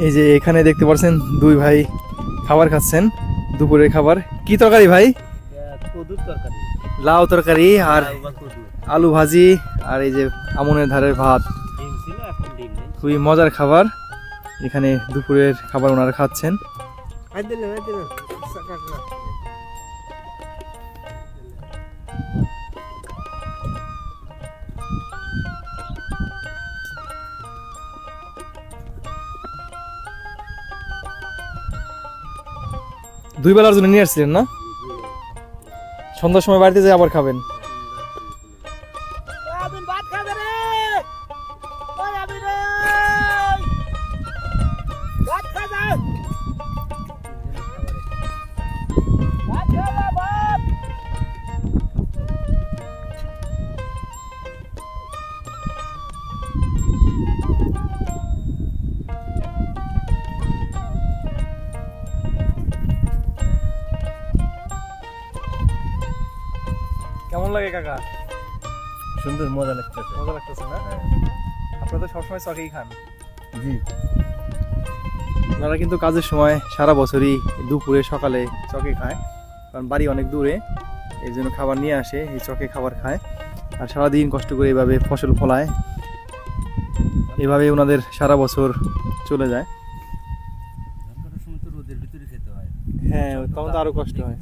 এই যে এখানে দেখতে পাচ্ছেন দুই ভাই খাবার খাচ্ছেন, দুপুরের খাবার। কি তরকারি ভাই? কদুর তরকারি, লাউ তরকারি আর লাউ বা কদু। আলু ভাজি, আর এই যে আমনের ধারের ভাত। ডিম ছিল, এখন ডিম নেই। খুবই মজার খাবার। এখানে দুপুরের খাবার ওনারা খাচ্ছেন। দুই বেলার জন্য নিয়ে আসছিলেন না? সন্ধ্যার সময় বাড়িতে যেয়ে আবার খাবেন। কেমন লাগে কাকা? সুন্দর, মজা লাগতেছে। মজা লাগতেছে না? আপনারা তো সবসময় চকেই খান। জি, ওনারা কিন্তু কাজের সময় সারা বছরই দুপুরে সকালে চকে খায়, কারণ বাড়ি অনেক দূরে, এই জন্য খাবার নিয়ে আসে, এই চকে খাবার খায়। আর সারাদিন কষ্ট করে এভাবে ফসল ফলায়, এভাবে ওনাদের সারা বছর চলে যায়। ধান কাটার সময় তো রোদের ভিতরে খেতে হয়। হ্যাঁ, তখন তো আরো কষ্ট হয়।